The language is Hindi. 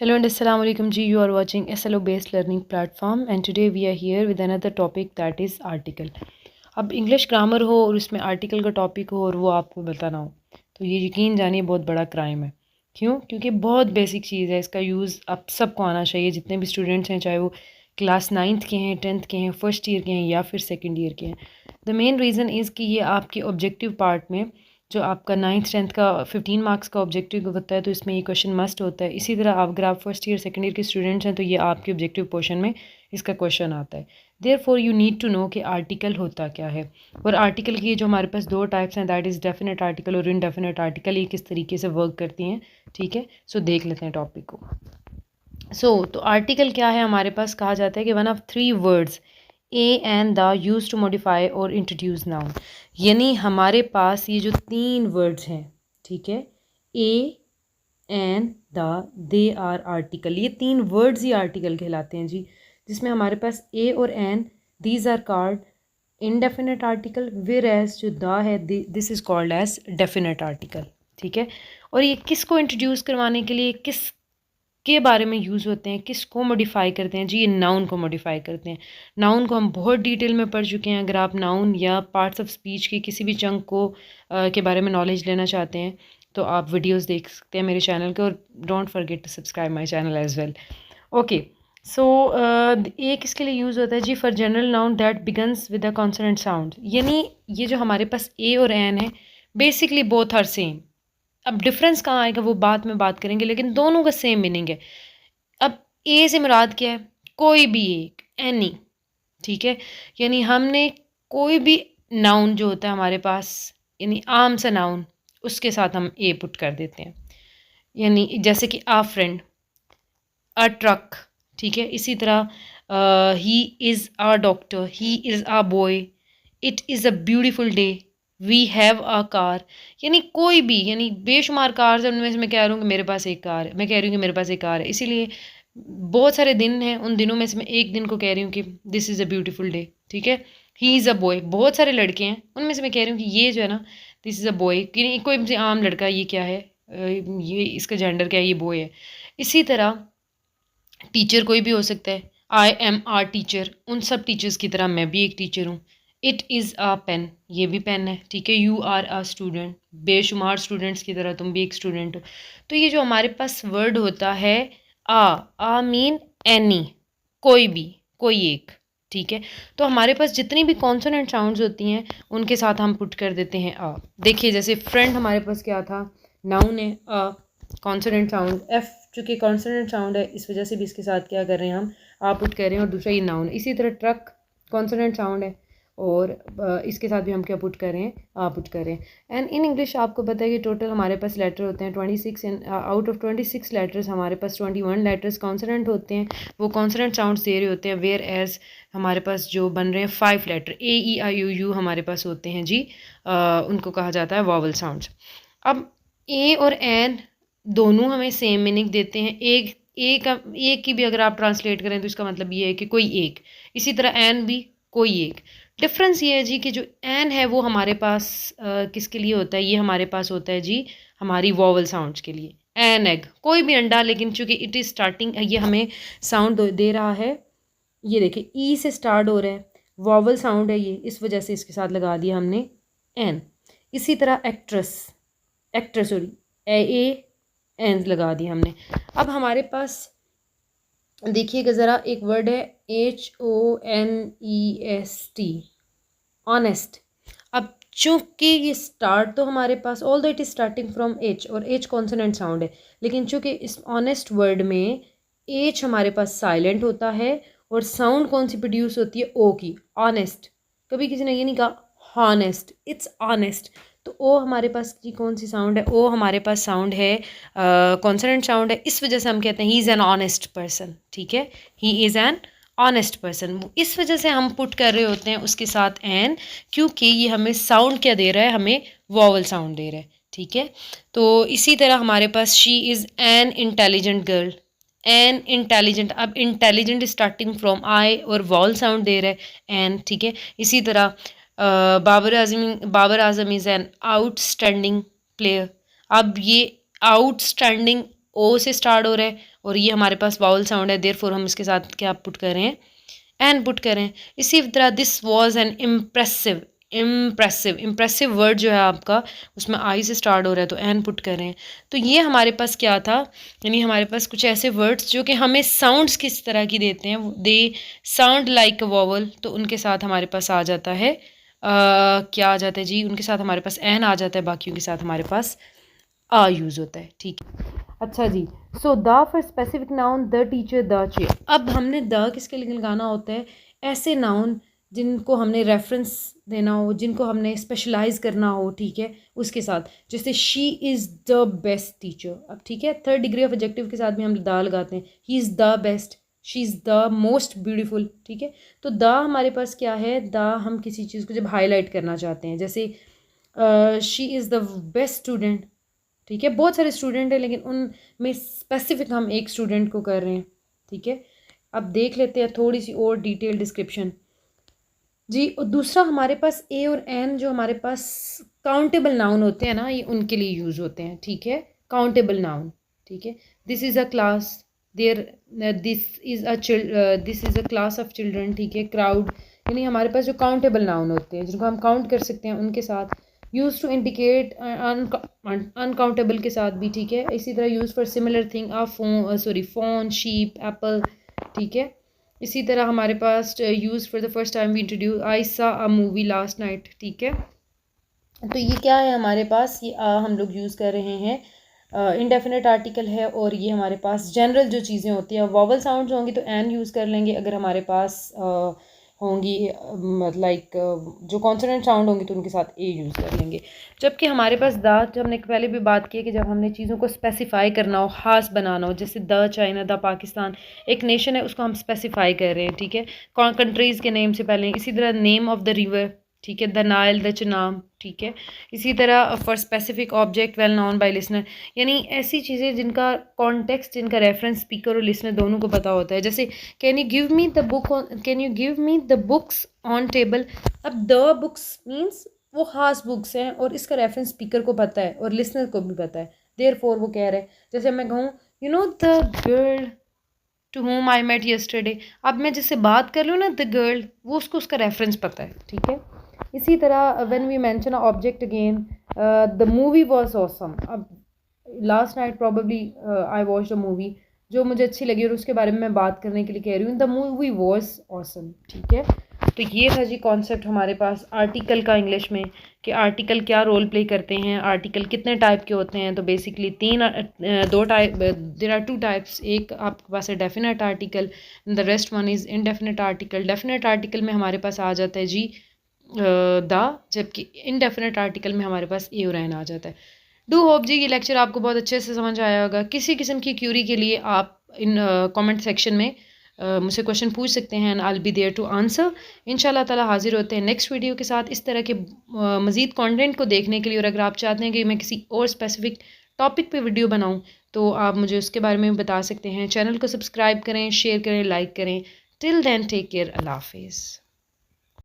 Hello and assalamu alaikum ji, you are watching SLO based learning platform and today we are here with another topic that is article. अब इंग्लिश ग्रामर हो और उसमें आर्टिकल का टॉपिक हो और वो आपको बताना हो तो ये यकीन जानिए बहुत बड़ा क्राइम है। क्यों? क्योंकि बहुत बेसिक चीज़ है, इसका यूज़ आप सबको आना चाहिए, जितने भी स्टूडेंट्स हैं, चाहे वो क्लास 9th के हैं, 10th के हैं, फर्स्ट ईयर के हैं या फिर सेकेंड ईयर के हैं। द मेन रीज़न इज़ कि ये आपके ऑब्जेक्टिव पार्ट में जो आपका 9th 10th का 15 मार्क्स का ऑब्जेक्टिव होता है तो इसमें ये क्वेश्चन मस्ट होता है। इसी तरह अगर आप फर्स्ट ईयर सेकंड ईयर के स्टूडेंट्स हैं तो ये आपके ऑब्जेक्टिव पोर्शन में इसका क्वेश्चन आता है। Therefore you need to know कि आर्टिकल होता क्या है। और आर्टिकल की जो हमारे पास दो टाइप्स हैं, दैट इज़ डेफिनेट आर्टिकल और इनडेफिनेट आर्टिकल, ये किस तरीके से वर्क करती हैं। ठीक है, सो देख लेते हैं टॉपिक को। तो आर्टिकल क्या है, हमारे पास कहा जाता है कि one of three words a and the use to modify और इंट्रोड्यूस नाउन। यानी हमारे पास ये जो तीन वर्ड्स हैं, ठीक है, a and the, they are article. ये तीन वर्ड्स ही आर्टिकल कहलाते हैं जी, जिसमें हमारे पास ए और an, these are called indefinite article, whereas जो द है this is called as definite article. ठीक है, और ये किसको इंट्रोड्यूस करवाने के लिए, किस के बारे में यूज़ होते हैं, किसको मॉडिफाई करते हैं जी? ये नाउन को मॉडिफाई करते हैं। नाउन को हम बहुत डिटेल में पढ़ चुके हैं। अगर आप नाउन या पार्ट्स ऑफ स्पीच के किसी भी चंक को के बारे में नॉलेज लेना चाहते हैं तो आप वीडियोस देख सकते हैं मेरे चैनल के, और don't forget to subscribe my channel as well. Okay, so ये किसके लिए यूज़ होता है जी? For general noun that begins with a consonant sound. यानी ये जो हमारे पास ए और एन है, बेसिकली बोथ आर सेम। अब डिफरेंस कहाँ आएगा वो बात में बात करेंगे, लेकिन दोनों का सेम मीनिंग है। अब ए से मुराद क्या है? कोई भी एक, एनी। ठीक है, यानी हमने कोई भी नाउन जो होता है हमारे पास, यानी आम सा नाउन, उसके साथ हम ए पुट कर देते हैं। यानी जैसे कि आ फ्रेंड, अ ट्रक। ठीक है, इसी तरह he is a doctor, he is a boy, it is a beautiful day, we have a car. यानी कोई भी, यानी बेशुमार कार है, उनमें से मैं कह रहा हूँ कि मेरे पास एक कार है, मैं कह रही हूँ कि मेरे पास एक कार है। इसीलिए बहुत सारे दिन हैं, उन दिनों में से मैं एक दिन को कह रही हूँ कि this is a beautiful day. ठीक है, ही इज़ अ बॉय, बहुत सारे लड़के हैं, उनमें से मैं कह रही हूँ कि ये जो है ना, दिस इज़ अ बॉय। कोई से आम लड़का, ये क्या है, ये इसका जेंडर क्या है, ये बॉय है। इसी तरह टीचर कोई भी हो सकता है, आई एम आर टीचर, उन सब टीचर्स की तरह मैं भी एक टीचर हूँ। इट इज़ अ पेन, ये भी पेन है। ठीक है, यू आर अ स्टूडेंट, बेशुमार स्टूडेंट्स की तरह तुम भी एक स्टूडेंट हो। तो ये जो हमारे पास वर्ड होता है आ मीन एनी, कोई भी, कोई एक। ठीक है, तो हमारे पास जितनी भी कॉन्सोनेंट साउंड्स होती हैं उनके साथ हम पुट कर देते हैं आ। देखिए जैसे फ्रेंड हमारे पास क्या था, नाउन है, अ कॉन्सोनेंट साउंड, एफ चूँकि कॉन्सोनेंट साउंड है इस वजह से भी इसके साथ क्या कर रहे हैं हम, आ पुट कर रहे हैं, और दूसरा ये नाउन है। इसी तरह ट्रक कॉन्सोनेंट साउंड है और इसके साथ भी हम क्या पुट कर रहे हैं, आ पुट कर रहे हैं। एंड इन इंग्लिश आपको पता है कि टोटल हमारे पास लेटर होते हैं 26, एंड आउट ऑफ 26 लेटर्स हमारे पास 21 लेटर्स कॉन्सोनेंट होते हैं, वो कॉन्सोनेंट साउंड्स दे रहे होते हैं। वेयर एज हमारे पास जो बन रहे हैं 5 letter A E I U U हमारे पास होते हैं जी, उनको कहा जाता है वॉवल साउंड्स। अब ए और एन दोनों हमें सेम मीनिंग देते हैं। एक की भी अगर आप ट्रांसलेट करें तो इसका मतलब ये है कि कोई एक, इसी तरह एन भी कोई एक। डिफरेंस ये है जी कि जो एन है वो हमारे पास किसके लिए होता है, ये हमारे पास होता है जी हमारी वॉवल साउंड्स के लिए। एन एग, कोई भी अंडा, लेकिन चूंकि इट इज़ स्टार्टिंग, ये हमें साउंड दे रहा है, ये देखिए ई से स्टार्ट हो रहा है, वॉवल साउंड है ये, इस वजह से इसके साथ लगा दिया हमने एन। इसी तरह actress, actor sorry, A N लगा दिया हमने। अब हमारे पास देखिएगा ज़रा, एक वर्ड है HONEST, ऑनेस्ट। अब चूंकि ये स्टार्ट तो हमारे पास ऑल दो it is starting from H, और एच कॉन्सोनेंट साउंड है, लेकिन चूंकि इस ऑनेस्ट वर्ड में एच हमारे पास साइलेंट होता है और साउंड कौन सी प्रोड्यूस होती है, ओ की, ऑनेस्ट। कभी किसी ने ये नहीं कहा हॉनेस्ट, इट्स ऑनेस्ट। तो ओ हमारे पास की कौन सी साउंड है, ओ हमारे पास साउंड है कॉन्सोनेंट साउंड है, इस वजह से हम कहते हैं he is an honest person. ठीक है, he is an honest person, इस वजह से हम पुट कर रहे होते हैं उसके साथ एन, क्योंकि ये हमें साउंड क्या दे रहा है, हमें वॉवल साउंड दे रहा है। ठीक है, तो इसी तरह हमारे पास she is an intelligent girl, an intelligent, अब इंटेलिजेंट स्टार्टिंग फ्रॉम आई और वॉवल साउंड दे रहा है एन। ठीक है, इसी तरह Babar Azam is an outstanding player. अब ये आउटस्टैंडिंग ओ से स्टार्ट हो रहा है और ये हमारे पास वाउल साउंड है, देयरफॉर हम इसके साथ क्या पुट कर रहे हैं, एन पुट करें। इसी तरह this was an impressive word जो है आपका उसमें आई से स्टार्ट हो रहा है तो एन पुट करें। तो ये हमारे पास क्या था, यानी हमारे पास कुछ ऐसे वर्ड्स जो कि हमें साउंड्स किस तरह की देते हैं, दे साउंड लाइक अ वॉवल, तो उनके साथ हमारे पास आ जाता है क्या आ जाता है जी, उनके साथ हमारे पास एन आ जाता है, बाकियों के साथ हमारे पास आ यूज़ होता है। ठीक है, अच्छा जी। So the for specific noun, the teacher, the chair. अब हमने द किसके लिए लगाना होता है, ऐसे नाउन जिनको हमने रेफरेंस देना हो, जिनको हमने स्पेशलाइज करना हो, ठीक है, उसके साथ। जैसे she is the best teacher, अब ठीक है, थर्ड डिग्री ऑफ एडजेक्टिव के साथ भी हम द लगाते हैं। He is the best, she is the most beautiful, ठीक है। तो द हमारे पास क्या है, द हम किसी चीज़ को जब हाईलाइट करना चाहते हैं, जैसे she is the best student, ठीक है, बहुत सारे स्टूडेंट हैं लेकिन उनमें स्पेसिफिक हम एक स्टूडेंट को कर रहे हैं, ठीक है। अब देख लेते हैं थोड़ी सी और डिटेल डिस्क्रिप्शन जी। और दूसरा हमारे पास ए और एन जो हमारे पास काउंटेबल नाउन होते हैं ना, ये उनके लिए यूज़ होते हैं, ठीक है, काउंटेबल नाउन, ठीक है। This is a class, there, this is a class of children, ठीक है। क्राउड, यानी हमारे पास जो काउंटेबल नाउन होते हैं जिनको हम काउंट कर सकते हैं उनके साथ। यूज़ टू इंडिकेट अनकाउंटेबल के साथ भी, ठीक है। इसी तरह use for similar thing, phone, sheep, apple, ठीक है। इसी तरह हमारे पास use for the first time we introduce, I saw a movie last night, ठीक है। तो ये क्या है हमारे पास, ये हम लोग यूज़ कर रहे हैं इनडेफिनेट आर्टिकल है, और ये हमारे पास जनरल जो चीज़ें होती हैं, वॉवल साउंड्स होंगी तो एन यूज़ कर लेंगे, अगर हमारे पास होंगी लाइक जो कॉन्सोनेंट साउंड होंगी तो उनके साथ ए यूज़ कर लेंगे। जबकि हमारे पास द, जब हमने पहले भी बात की है कि जब हमने चीज़ों को स्पेसिफाई करना हो, ख़ास बनाना हो, जैसे द चाइना, द पाकिस्तान, एक नेशन है उसको हम स्पेसिफाई कर रहे हैं, ठीक है, कंट्रीज़ के नेम से पहले। इसी तरह नेम ऑफ द रिवर, ठीक है, द नाइल, द चनाब, ठीक है। इसी तरह for specific object well known by listener, यानी ऐसी चीज़ें जिनका कॉन्टेक्स्ट, जिनका रेफरेंस स्पीकर और लिसनर दोनों को पता होता है। जैसे can you give me the book, can you give me the books on table. अब द बुक्स मीन्स वो खास बुक्स हैं और इसका रेफरेंस स्पीकर को पता है और लिसनर को भी पता है, देयरफॉर वो कह रहे हैं। जैसे मैं कहूँ you know the girl to whom I met yesterday, अब मैं जिससे बात कर लूँ ना द गर्ल, वो उसको उसका रेफरेंस पता है, ठीक है। इसी तरह when we mention a object again, the movie was awesome. अब last night probably I watched a movie, जो मुझे अच्छी लगी और उसके बारे में मैं बात करने के लिए कह रही हूँ, द मूवी वाज ऑसम, ठीक है। तो ये था जी कॉन्सेप्ट हमारे पास आर्टिकल का इंग्लिश में, कि आर्टिकल क्या रोल प्ले करते हैं, आर्टिकल कितने टाइप के होते हैं। तो बेसिकली दो type, there are two types. एक आपके पास है definite article, the rest one is indefinite article. Definite article में हमारे पास आ जाता है जी द, जबकि इनडेफिनेट आर्टिकल में हमारे पास ए और एन आ जाता है। डू होप जी ये लेक्चर आपको बहुत अच्छे से समझ आया होगा। किसी किस्म की क्यूरी के लिए आप इन कमेंट सेक्शन में मुझसे क्वेश्चन पूछ सकते हैं and I will be there to answer. इंशाल्लाह ताला हाजिर होते हैं नेक्स्ट वीडियो के साथ इस तरह के मज़ीद कंटेंट को देखने के लिए। और अगर आप चाहते हैं कि मैं किसी और स्पेसिफिक टॉपिक पे वीडियो बनाऊं तो आप मुझे उसके बारे में बता सकते हैं। चैनल को सब्सक्राइब करें, शेयर करें, लाइक करें। टिल देन टेक केयर, अल्लाह हाफिज़।